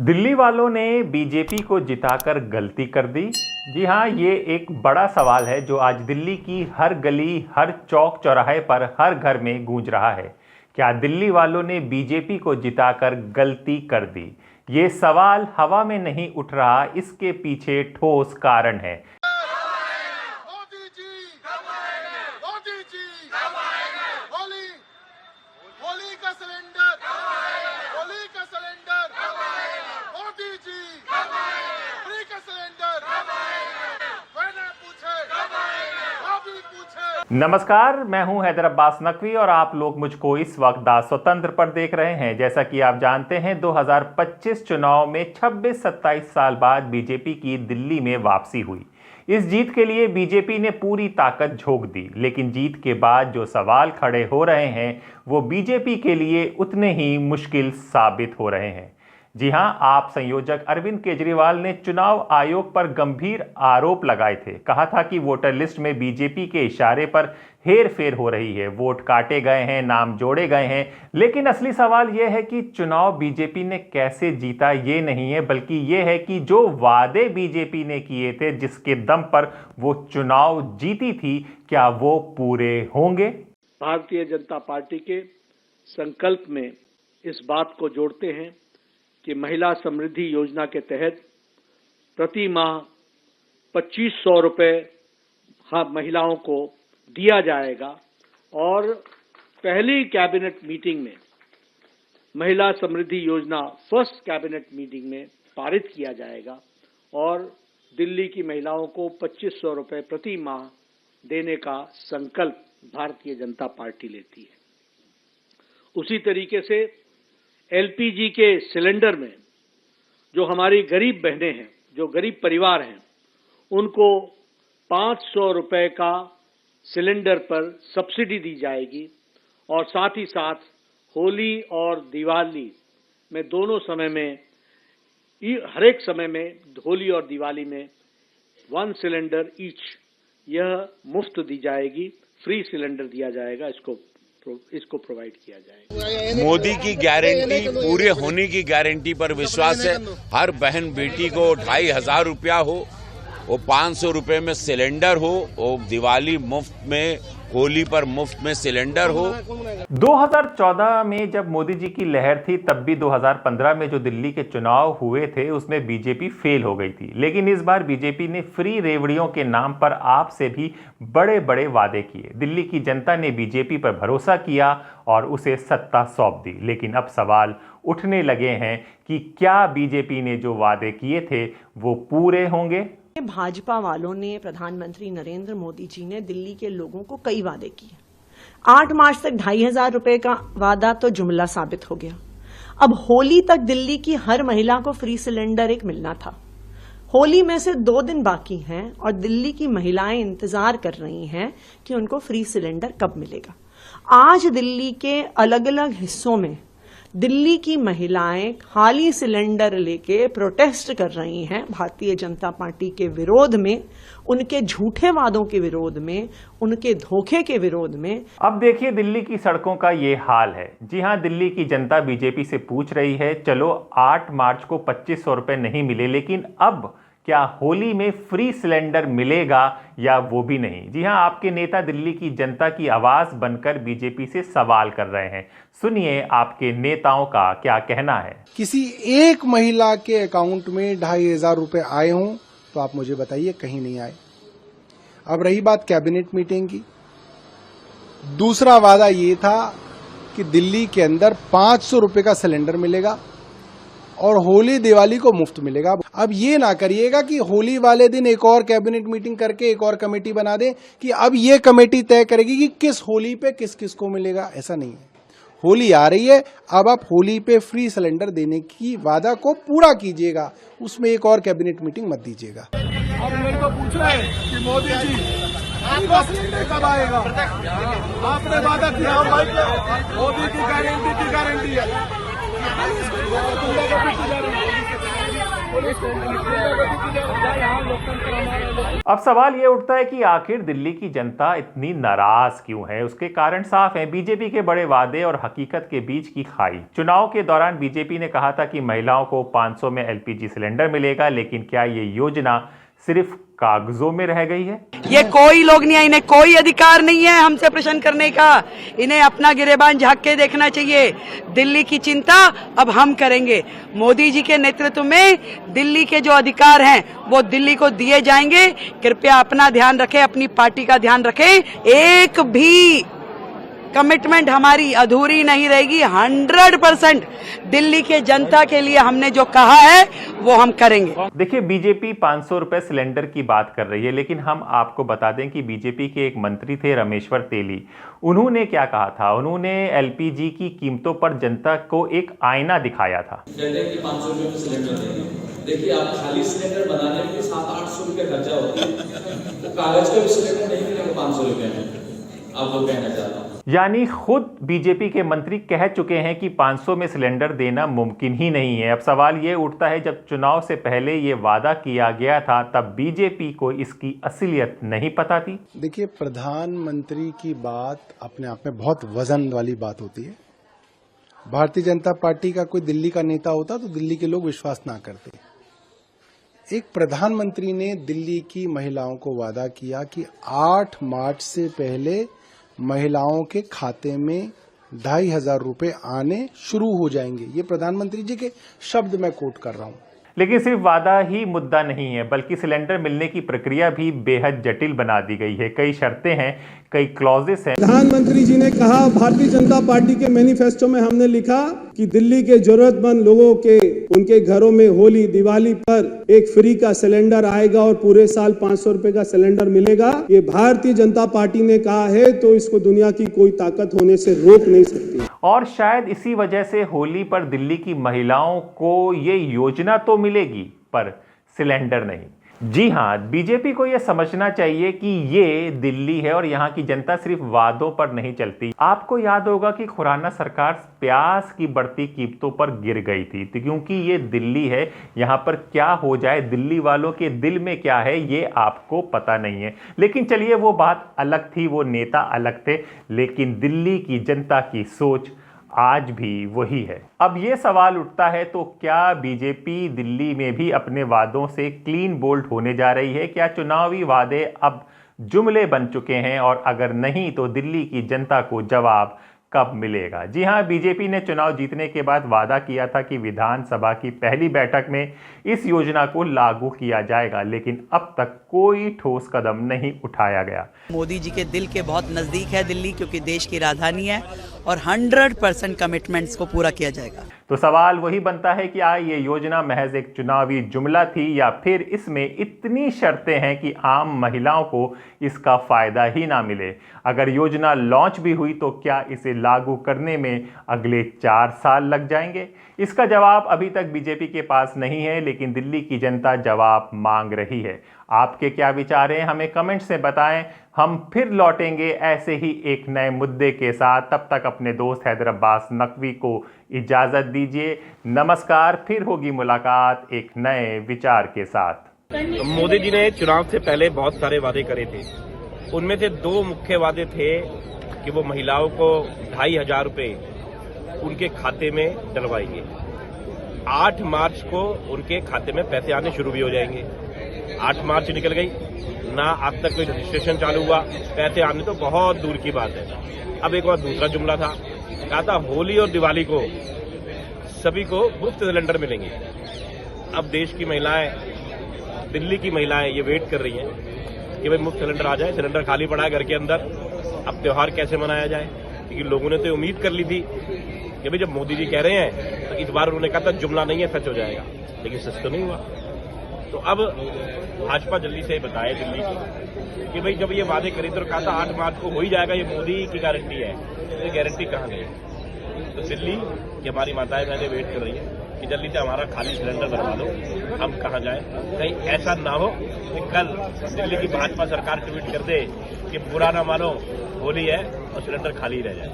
दिल्ली वालों ने बीजेपी को जिताकर गलती कर दी। जी हां, ये एक बड़ा सवाल है जो आज दिल्ली की हर गली, हर चौक चौराहे पर, हर घर में गूंज रहा है। क्या दिल्ली वालों ने बीजेपी को जिताकर गलती कर दी? ये सवाल हवा में नहीं उठ रहा, इसके पीछे ठोस कारण है। नमस्कार, मैं हूं हैदर अब्बास नकवी और आप लोग मुझको इस वक्त दा स्वतंत्र पर देख रहे हैं। जैसा कि आप जानते हैं, 2025 चुनाव में 26-27 साल बाद बीजेपी की दिल्ली में वापसी हुई। इस जीत के लिए बीजेपी ने पूरी ताकत झोंक दी, लेकिन जीत के बाद जो सवाल खड़े हो रहे हैं वो बीजेपी के लिए उतने ही मुश्किल साबित हो रहे हैं। जी हां, आप संयोजक अरविंद केजरीवाल ने चुनाव आयोग पर गंभीर आरोप लगाए थे। कहा था कि वोटर लिस्ट में बीजेपी के इशारे पर हेर फेर हो रही है, वोट काटे गए हैं, नाम जोड़े गए हैं। लेकिन असली सवाल यह है कि चुनाव बीजेपी ने कैसे जीता, ये नहीं है, बल्कि यह है कि जो वादे बीजेपी ने किए थे, जिसके दम पर वो चुनाव जीती थी, क्या वो पूरे होंगे? भारतीय जनता पार्टी के संकल्प में इस बात को जोड़ते हैं कि महिला समृद्धि योजना के तहत प्रति माह 2500 रुपये महिलाओं को दिया जाएगा और पहली कैबिनेट मीटिंग में महिला समृद्धि योजना फर्स्ट कैबिनेट मीटिंग में पारित किया जाएगा और दिल्ली की महिलाओं को 2500 रुपये प्रति माह देने का संकल्प भारतीय जनता पार्टी लेती है। उसी तरीके से एलपीजी के सिलेंडर में जो हमारी गरीब बहनें हैं, जो गरीब परिवार हैं, उनको 500 रुपये का सिलेंडर पर सब्सिडी दी जाएगी और साथ ही साथ होली और दिवाली में दोनों समय में, हर एक समय में, होली और दिवाली में 1 सिलेंडर ईच, यह मुफ्त दी जाएगी, फ्री सिलेंडर दिया जाएगा, इसको प्रोवाइड किया जाएगा। मोदी की गारंटी पूरे होने की गारंटी पर विश्वास है। हर बहन बेटी को 2500 रुपया हो, वो 500 रुपये में सिलेंडर हो, वो दिवाली मुफ्त में, होली पर मुफ्त में सिलेंडर हो। 2014 में जब मोदी जी की लहर थी, तब भी 2015 में जो दिल्ली के चुनाव हुए थे उसमें बीजेपी फेल हो गई थी। लेकिन इस बार बीजेपी ने फ्री रेवड़ियों के नाम पर आपसे भी बड़े बड़े वादे किए। दिल्ली की जनता ने बीजेपी पर भरोसा किया और उसे सत्ता सौंप दी। लेकिन अब सवाल उठने लगे हैं कि क्या बीजेपी ने जो वादे किए थे वो पूरे होंगे? भाजपा वालों ने, प्रधानमंत्री नरेंद्र मोदी जी ने दिल्ली के लोगों को कई वादे किए। 8 मार्च तक 2500 रुपए का वादा तो जुमला साबित हो गया। अब होली तक दिल्ली की हर महिला को फ्री सिलेंडर एक मिलना था। होली में से 2 दिन बाकी हैं और दिल्ली की महिलाएं इंतजार कर रही हैं कि उनको फ्री सिलेंडर कब मिलेगा। आज दिल्ली के अलग अलग हिस्सों में दिल्ली की महिलाएं खाली सिलेंडर लेके प्रोटेस्ट कर रही हैं भारतीय जनता पार्टी के विरोध में, उनके झूठे वादों के विरोध में, उनके धोखे के विरोध में। अब देखिए दिल्ली की सड़कों का ये हाल है। जी हां, दिल्ली की जनता बीजेपी से पूछ रही है, चलो 8 मार्च को 2500 रुपये नहीं मिले, लेकिन अब क्या होली में फ्री सिलेंडर मिलेगा या वो भी नहीं? जी हां, आपके नेता दिल्ली की जनता की आवाज बनकर बीजेपी से सवाल कर रहे हैं। सुनिए आपके नेताओं का क्या कहना है। किसी एक महिला के अकाउंट में 2500 रुपए आए हों तो आप मुझे बताइए, कहीं नहीं आए। अब रही बात कैबिनेट मीटिंग की, दूसरा वादा ये था कि दिल्ली के अंदर 500 रुपए का सिलेंडर मिलेगा और होली दिवाली को मुफ्त मिलेगा। अब ये ना करिएगा कि होली वाले दिन एक और कैबिनेट मीटिंग करके एक और कमेटी बना दे कि अब ये कमेटी तय करेगी कि किस होली पे किस किस को मिलेगा। ऐसा नहीं है। होली आ रही है, अब आप होली पे फ्री सिलेंडर देने की वादा को पूरा कीजिएगा, उसमें एक और कैबिनेट मीटिंग मत दीजिएगा। अब मेरे को पूछ रहे हैं कि मोदी जी आपका सिलेंडर कब आएगा? आपने वादा किया मोदी की गारंटी है। अब सवाल ये उठता है कि आखिर दिल्ली की जनता इतनी नाराज क्यों है। उसके कारण साफ है, बीजेपी के बड़े वादे और हकीकत के बीच की खाई। चुनाव के दौरान बीजेपी ने कहा था कि महिलाओं को 500 में एलपीजी सिलेंडर मिलेगा, लेकिन क्या ये योजना सिर्फ कागजों में रह गई है? ये कोई लोग नहीं है, इन्हें कोई अधिकार नहीं है हमसे प्रश्न करने का। इन्हें अपना गिरेबान झांक के देखना चाहिए। दिल्ली की चिंता अब हम करेंगे। मोदी जी के नेतृत्व में दिल्ली के जो अधिकार हैं वो दिल्ली को दिए जाएंगे। कृपया अपना ध्यान रखें, अपनी पार्टी का ध्यान रखें। एक भी कमिटमेंट हमारी अधूरी नहीं रहेगी। 100% दिल्ली के जनता के लिए हमने जो कहा है वो हम करेंगे। देखिए, बीजेपी 500 रुपए सिलेंडर की बात कर रही है, लेकिन हम आपको बता दें कि बीजेपी के एक मंत्री थे रामेश्वर तेली। उन्होंने क्या कहा था? उन्होंने एलपीजी की कीमतों पर जनता को एक आईना दिखाया था। कहते हैं कि 500 रुपए में सिलेंडर देंगे। देखिए, आप खाली सिलेंडर बनाने में 700-800 रुपए खर्चा होता है, तो कागज का भी सिलेंडर नहीं मिलेगा 500 रुपए में। आप लोग कहना चाहता हूँ, यानी खुद बीजेपी के मंत्री कह चुके हैं कि 500 में सिलेंडर देना मुमकिन ही नहीं है। अब सवाल ये उठता है, जब चुनाव से पहले ये वादा किया गया था तब बीजेपी को इसकी असलियत नहीं पता थी? देखिए, प्रधानमंत्री की बात अपने आप में बहुत वजन वाली बात होती है। भारतीय जनता पार्टी का कोई दिल्ली का नेता होता तो दिल्ली के लोग विश्वास ना करते। एक प्रधानमंत्री ने दिल्ली की महिलाओं को वादा किया कि 8 मार्च से पहले महिलाओं के खाते में 2,500 रुपए आने शुरू हो जाएंगे। ये प्रधानमंत्री जी के शब्द मैं कोट कर रहा हूं। लेकिन सिर्फ वादा ही मुद्दा नहीं है, बल्कि सिलेंडर मिलने की प्रक्रिया भी बेहद जटिल बना दी गई है। कई शर्तें हैं, कई क्लॉजेस हैं। प्रधानमंत्री जी ने कहा, भारतीय जनता पार्टी के मैनिफेस्टो में हमने लिखा कि दिल्ली के जरूरतमंद लोगों के उनके घरों में होली दिवाली पर एक फ्री का सिलेंडर आएगा और पूरे साल 500 रुपए का सिलेंडर मिलेगा। ये भारतीय जनता पार्टी ने कहा है, तो इसको दुनिया की कोई ताकत होने से रोक नहीं सकती। और शायद इसी वजह से होली पर दिल्ली की महिलाओं को ये योजना तो मिलेगी पर सिलेंडर नहीं। जी हां, बीजेपी को यह समझना चाहिए कि ये दिल्ली है और यहां की जनता सिर्फ वादों पर नहीं चलती। आपको याद होगा कि खुराना सरकार प्याज की बढ़ती कीमतों पर गिर गई थी, तो क्योंकि ये दिल्ली है, यहां पर क्या हो जाए, दिल्ली वालों के दिल में क्या है, ये आपको पता नहीं है। लेकिन चलिए, वो बात अलग थी, वो नेता अलग थे, लेकिन दिल्ली की जनता की सोच आज भी वही है। अब ये सवाल उठता है, तो क्या बीजेपी दिल्ली में भी अपने वादों से क्लीन बोल्ड होने जा रही है? क्या चुनावी वादे अब जुमले बन चुके हैं? और अगर नहीं, तो दिल्ली की जनता को जवाब कब मिलेगा? जी हां, बीजेपी ने चुनाव जीतने के बाद वादा किया था कि विधानसभा की पहली बैठक में इस योजना को लागू किया जाएगा, लेकिन अब तक कोई ठोस कदम नहीं उठाया गया। मोदी जी के दिल के बहुत नजदीक है दिल्ली, क्योंकि देश की राजधानी है और 100% कमिटमेंट्स को पूरा किया जाएगा। तो सवाल वही बनता है कि ये योजना महज एक चुनावी जुमला थी या फिर इसमें इतनी शर्तें हैं कि आम महिलाओं को इसका फायदा ही ना मिले? अगर योजना लॉन्च भी हुई तो क्या इसे लागू करने में अगले 4 साल लग जाएंगे? इसका जवाब अभी तक बीजेपी के पास नहीं है, लेकिन दिल्ली की जनता जवाब मांग रही है। आपके क्या विचार हैं, हमें कमेंट से बताएं। हम फिर लौटेंगे ऐसे ही एक नए मुद्दे के साथ। तब तक अपने दोस्त हैदर अब्बास नकवी को इजाजत दीजिए। नमस्कार, फिर होगी मुलाकात एक नए विचार के साथ। मोदी जी ने चुनाव से पहले बहुत सारे वादे करे थे। उनमें से 2 मुख्य वादे थे कि वो महिलाओं को 2,500 रुपए उनके खाते में डलवाएंगे। 8 मार्च को उनके खाते में पैसे आने शुरू भी हो जाएंगे। 8 मार्च निकल गई ना, आज तक कोई रजिस्ट्रेशन चालू हुआ, पैसे आने तो बहुत दूर की बात है। अब एक बार दूसरा जुमला था, कहा था होली और दिवाली को सभी को मुफ्त सिलेंडर मिलेंगे। अब देश की महिलाएं, दिल्ली की महिलाएं ये वेट कर रही हैं कि भाई मुफ्त सिलेंडर आ जाए। सिलेंडर खाली पड़ा है घर के अंदर, अब त्योहार कैसे मनाया जाए? क्योंकि लोगों ने तो उम्मीद कर ली थी कि भाई जब मोदी जी कह रहे हैं तो इस बार उन्होंने कहा था जुमला नहीं है, सच हो जाएगा, लेकिन सच तो नहीं हुआ। तो अब भाजपा जल्दी से बताए दिल्ली को कि भाई जब ये वादे करे तो कहा था 8 मार्च को हो ही जाएगा, ये मोदी की गारंटी है, तो गारंटी कहाँ गई? तो दिल्ली की हमारी माताएं बहनें वेट कर रही है कि जल्दी से हमारा खाली सिलेंडर बनवा दो, हम कहाँ जाए। कहीं ऐसा ना हो कि कल दिल्ली की भाजपा सरकार ट्वीट कर दे कि बुरा ना मानो, होली है और सिलेंडर खाली रह जाए।